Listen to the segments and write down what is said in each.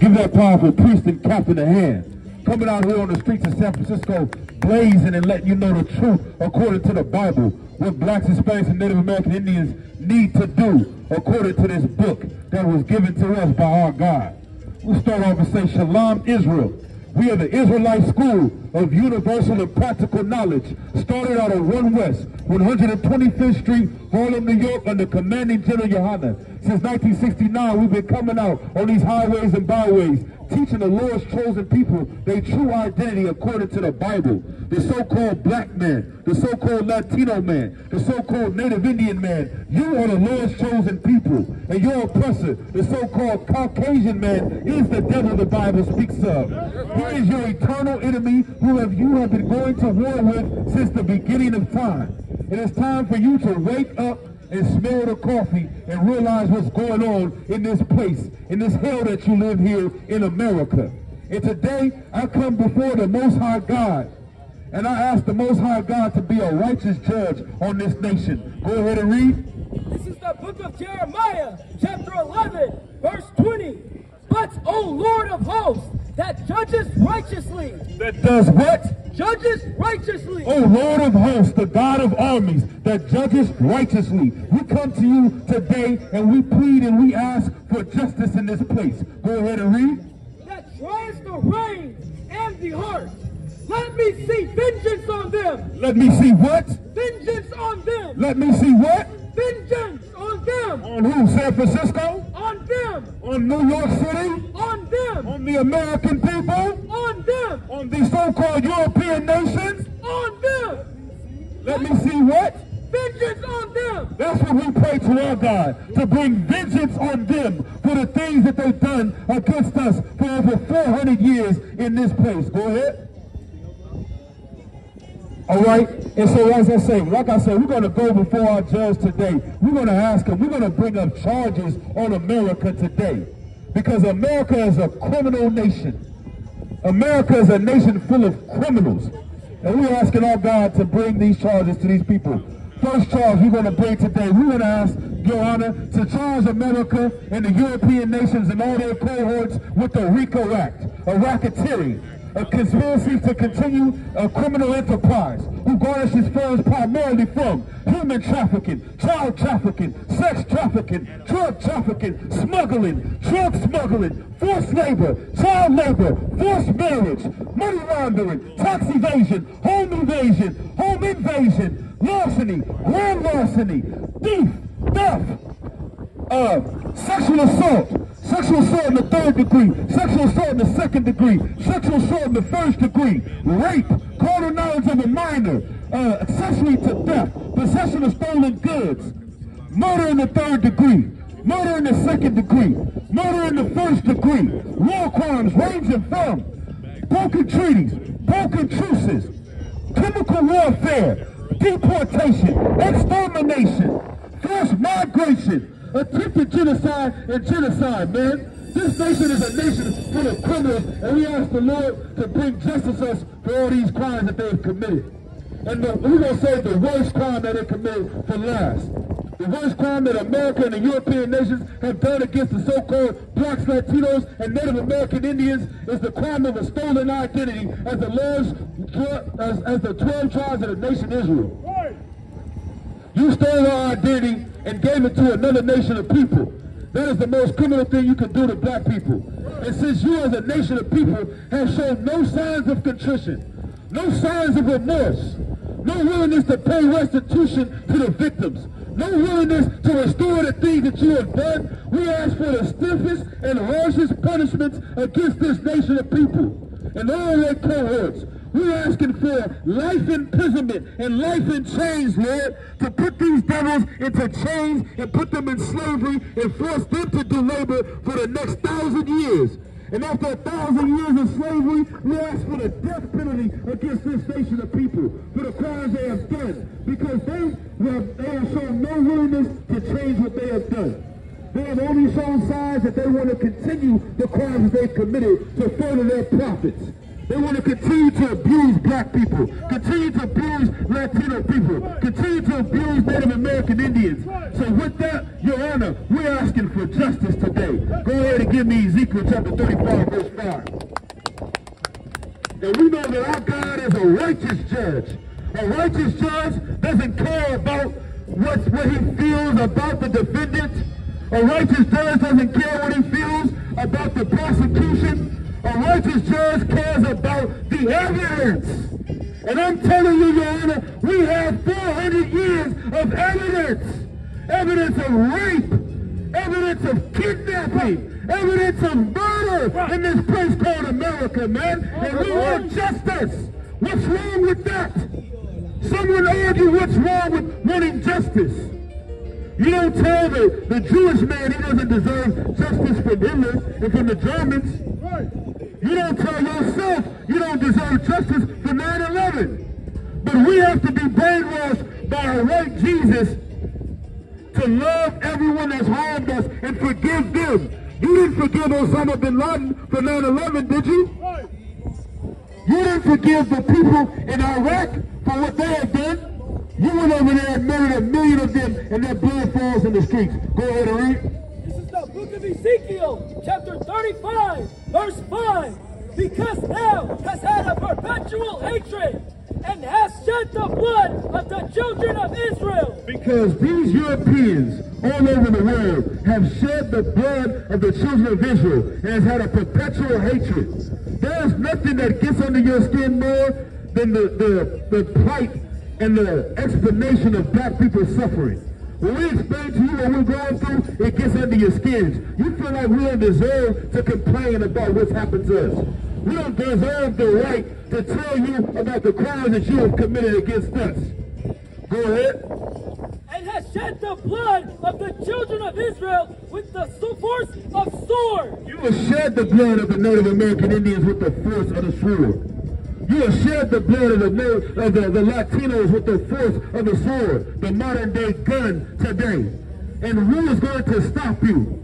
Give that powerful priest and captain a hand. Coming out here on the streets of San Francisco, blazing and letting you know the truth according to the Bible. What blacks, Hispanics, and Native American Indians need to do according to this book that was given to us by our God. We'll start off and say, Shalom, Israel. We are the Israelite School of Universal and Practical Knowledge, started out on 1 West, 125th Street, Harlem, New York, under Commanding General Yohana. Since 1969, we've been coming out on these highways and byways, teaching the Lord's chosen people their true identity according to the Bible. The so-called black man, the so-called Latino man, the so-called Native Indian man. You are the Lord's chosen people, and your oppressor, the so-called Caucasian man, is the devil the Bible speaks of. He is your eternal enemy who you have been going to war with since the beginning of time. It is time for you to wake up and smell the coffee and realize what's going on in this place, in this hell that you live here in America. And today, I come before the Most High God, and I ask the Most High God to be a righteous judge on this nation. Go ahead and read. This is the book of Jeremiah, chapter 11, verse 20. But, O Lord of hosts, that judges righteously. That does what? Judges righteously. O Lord of hosts, the God of armies, that judges righteously. We come to you today and we plead and we ask for justice in this place. Go ahead and read. That tries the reins and the heart. Let me see vengeance on them. Let me see what? Vengeance on them. Let me see what? Vengeance on them. On who? San Francisco? On them. On New York City? On them. On the American people? On them. On the so-called European nations? On them. Let me see what? Vengeance on them. That's what we pray to our God, to bring vengeance on them for the things that they've done against us for over 400 years in this place. Go ahead. All right, and so as I say, like I said, we're going to go before our judge today. We're going to ask him, we're going to bring up charges on America today. Because America is a criminal nation. America is a nation full of criminals. And we're asking our God to bring these charges to these people. First charge we're going to bring today, we're going to ask Your Honor to charge America and the European nations and all their cohorts with the RICO Act, a racketeering, a conspiracy to continue a criminal enterprise who garnishes funds primarily from human trafficking, child trafficking, sex trafficking, drug trafficking, smuggling, drug smuggling, forced labor, child labor, forced marriage, money laundering, tax evasion, home invasion, larceny, grand larceny, thief, theft, sexual assault in the 3rd degree, sexual assault in the 2nd degree, sexual assault in the 1st degree, rape, carnal knowledge of a minor, accessory to theft, possession of stolen goods, murder in the 3rd degree, murder in the 2nd degree, murder in the 1st degree, war crimes ranging from broken treaties, broken truces, chemical warfare, deportation, extermination, forced migration, attempted genocide and genocide, man. This nation is a nation full of criminals, and we ask the Lord to bring justice to us for all these crimes that they've committed. And we're going to save the worst crime that they committed for last. The worst crime that America and the European nations have done against the so-called blacks, Latinos, and Native American Indians is the crime of a stolen identity as the 12 tribes of the nation Israel. You stole our identity and gave it to another nation of people. That is the most criminal thing you can do to black people. And since you as a nation of people have shown no signs of contrition, no signs of remorse, no willingness to pay restitution to the victims, no willingness to restore the things that you have done, we ask for the stiffest and harshest punishments against this nation of people and all their cohorts. We're asking for life imprisonment and life in chains, Lord, to put these devils into chains and put them in slavery and force them to do labor for the next 1,000 years. And after 1,000 years of slavery, we ask for the death penalty against this nation of people for the crimes they have done, because they have shown no willingness to change what they have done. They have only shown signs that they want to continue the crimes they've committed to further their profits. They want to continue to abuse black people, continue to abuse Latino people, continue to abuse Native American Indians. So with that, Your Honor, we're asking for justice today. Go ahead and give me Ezekiel chapter 35, verse 5. And we know that our God is a righteous judge. A righteous judge doesn't care about what he feels about the defendant. A righteous judge doesn't care what he feels about the prosecution. A righteous judge cares about the evidence. And I'm telling you, Your Honor, we have 400 years of evidence. Evidence of rape, evidence of kidnapping, evidence of murder in this place called America, man. And we want justice. What's wrong with that? Someone argue what's wrong with wanting justice. You don't tell the Jewish man he doesn't deserve justice from Hitler and from the Germans. You don't tell yourself you don't deserve justice for 9/11. But we have to be brainwashed by a white Jesus to love everyone that's harmed us and forgive them. You didn't forgive Osama bin Laden for 9/11, did you? You didn't forgive the people in Iraq for what they had done. You went over there and murdered 1 million of them, and their blood falls in the streets. Go ahead and read. This is the book of Ezekiel, chapter 35, verse 5. Because thou hast had a perpetual hatred, and hast shed the blood of the children of Israel. Because these Europeans all over the world have shed the blood of the children of Israel and has had a perpetual hatred. There is nothing that gets under your skin more than the plight and the explanation of black people's suffering. When we explain to you what we're going through, it gets under your skins. You feel like we don't deserve to complain about what's happened to us. We don't deserve the right to tell you about the crimes that you have committed against us. Go ahead. And has shed the blood of the children of Israel with the force of sword. You have shed the blood of the Native American Indians with the force of the sword. You have shed the blood of the Latinos with the force of the sword, the modern day gun today. And who is going to stop you?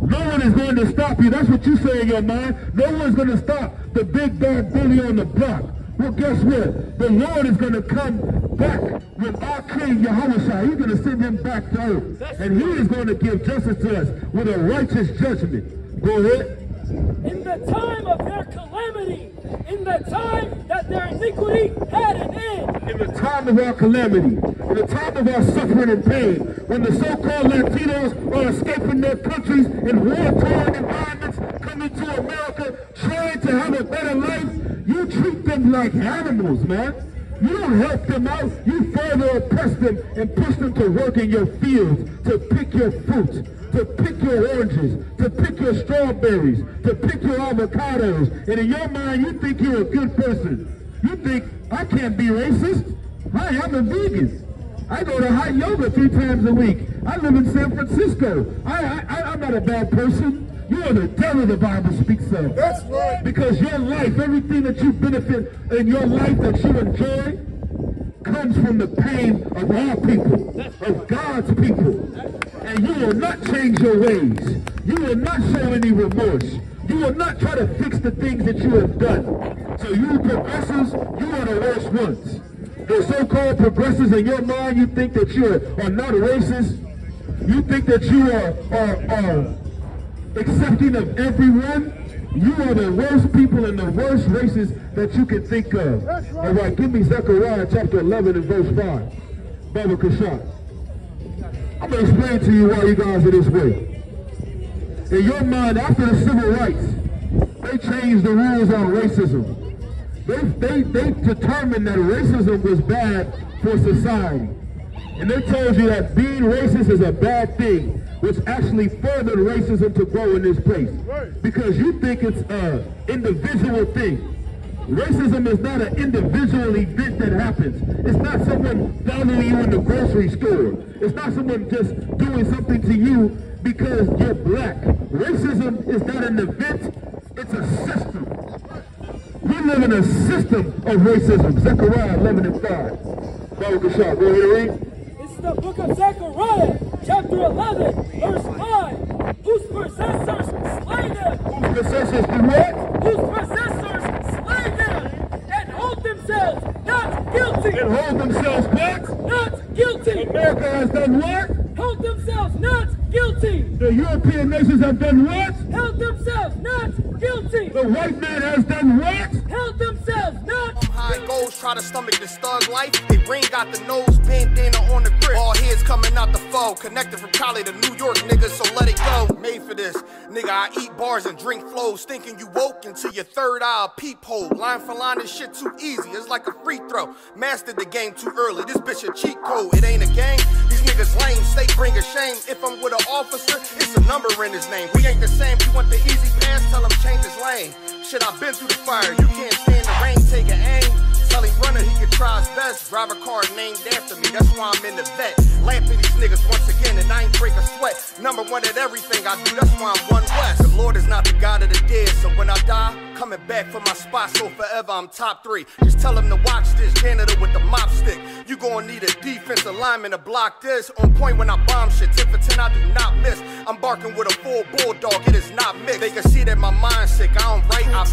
No one is going to stop you. That's what you say in your mind. No one's going to stop the big bad bully on the block. Well, guess what? The Lord is going to come back with our King Yahushua. He's going to send him back to earth. And he is going to give justice to us with a righteous judgment. Go ahead. In the time of their calamity, in the time that their iniquity had an end. In the time of our calamity, in the time of our suffering and pain, when the so-called Latinos are escaping their countries in war-torn environments, coming to America, trying to have a better life, you treat them like animals, man. You don't help them out. You further oppress them and push them to work in your fields, to pick your fruit, to pick your oranges, to pick your strawberries, to pick your avocados. And in your mind, you think you're a good person. You think, I can't be racist. Hi, I'm a vegan. I go to hot yoga 3 times a week. I live in San Francisco. I'm not a bad person. You are the devil the Bible speaks of. That's right. Because your life, everything that you benefit in your life that you enjoy, comes from the pain of our people, of God's people. And you will not change your ways. You will not show any remorse. You will not try to fix the things that you have done. So you progressives, you are the worst ones. The so-called progressives in your mind, you think that you are not racist. You think that you are accepting of everyone. You are the worst people and the worst races that you can think of. Right. All right, give me Zechariah chapter 11 and verse 5. Baba Kashan. I'm going to explain to you why you guys are this way. In your mind, after the civil rights, they changed the rules on racism. They determined that racism was bad for society. And they told you that being racist is a bad thing, which actually furthered racism to grow in this place. Because you think it's an individual thing. Racism is not an individual event that happens. It's not someone following you in the grocery store. It's not someone just doing something to you because you're black. Racism is not an event, it's a system. We live in a system of racism. Zechariah 11 and 5. Baba Kashan, go ahead and read. The book of Zechariah, chapter 11, verse 5. Whose possessors slay them. Whose possessors do what? Whose possessors slay The European nations have done what? Held themselves not guilty. The white man has done what? Held themselves not high goals, try to stomach this thug life. They ring got the nose bandana on the grip. All heads coming out the foe. Connected from Cali to New York, niggas, so let it go. Made for this. Nigga, I eat bars and drink flows. Thinking you woke into your third eye peephole. Line for line, this shit too easy. It's like a free throw. Mastered the game too early. This bitch a cheat code. It ain't a game. These niggas lame. State bring a shame. If I'm with an officer, it's a number in his name. We ain't the same. You want the easy pass? Tell him change his lane. Shit, I've been through the fire. You can't stand the rain. Take an aim. Tell him runner he can try his best. Drive a car named after me. That's why I'm in the vet. Lamping these niggas once again, and I ain't break a sweat. Number one at everything I do. That's why I'm one West. The Lord is not the God of the dead, so when I die, coming back for my spot. So forever I'm top 3. Just tell him to watch this. Janitor with the mop stick. You gon' need a defensive lineman to block this. On point when I bomb shit. 10 for 10, I do not miss. I'm barking with a full bulldog. It is not mixed. They can see that my mind's sick. I don't write. I